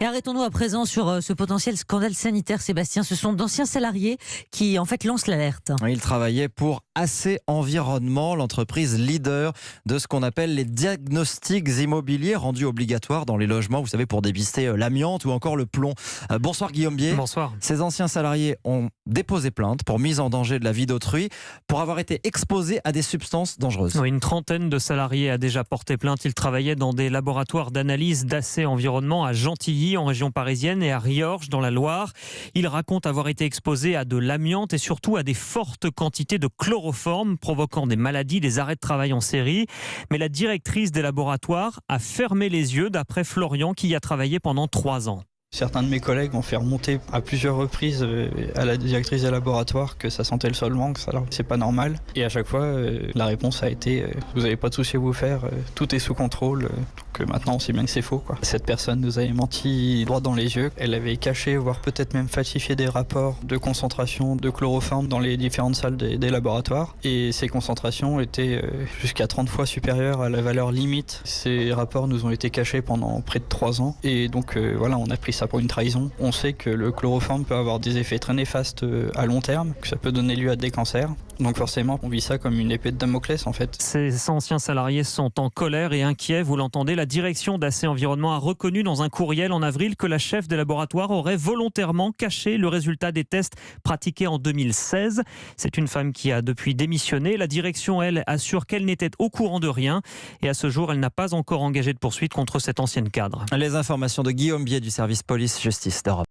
Et arrêtons-nous à présent sur ce potentiel scandale sanitaire, Sébastien. Ce sont d'anciens salariés qui, en fait, lancent l'alerte. Il travaillait pour AC Environnement, l'entreprise leader de ce qu'on appelle les diagnostics immobiliers rendus obligatoires dans les logements, vous savez, pour dépister l'amiante ou encore le plomb. Bonsoir Guillaume Bier. Bonsoir. Ces anciens salariés ont déposé plainte pour mise en danger de la vie d'autrui, pour avoir été exposés à des substances dangereuses. Oui, une trentaine de salariés a déjà porté plainte. Ils travaillaient dans des laboratoires d'analyse d'AC Environnement à Gentilly, en région parisienne, et à Riorges, dans la Loire. Ils racontent avoir été exposés à de l'amiante et surtout à des fortes quantités de chloroforme, provoquant des maladies, des arrêts de travail en série. Mais la directrice des laboratoires a fermé les yeux, d'après Florian, qui y a travaillé pendant 3 ans. Certains de mes collègues ont fait remonter à plusieurs reprises à la directrice des laboratoires que ça sentait le solvant, que ça, alors c'est pas normal. Et à chaque fois, la réponse a été vous n'avez pas de souci à vous faire, tout est sous contrôle. Donc maintenant, on sait bien que c'est faux, quoi. Cette personne nous avait menti droit dans les yeux. Elle avait caché, voire peut-être même falsifié des rapports de concentration de chloroforme dans les différentes salles des laboratoires. Et ces concentrations étaient jusqu'à 30 fois supérieures à la valeur limite. Ces rapports nous ont été cachés pendant près de 3 ans. Et donc voilà, on a pris ça pour une trahison. On sait que le chloroforme peut avoir des effets très néfastes à long terme, que ça peut donner lieu à des cancers. Donc forcément, on vit ça comme une épée de Damoclès en fait. Ces anciens salariés sont en colère et inquiets, vous l'entendez. La direction d'AC Environnement a reconnu dans un courriel en avril que la chef des laboratoires aurait volontairement caché le résultat des tests pratiqués en 2016. C'est une femme qui a depuis démissionné. La direction, elle, assure qu'elle n'était au courant de rien. Et à ce jour, elle n'a pas encore engagé de poursuite contre cette ancienne cadre. Les informations de Guillaume Bier du service police-justice d'Europe.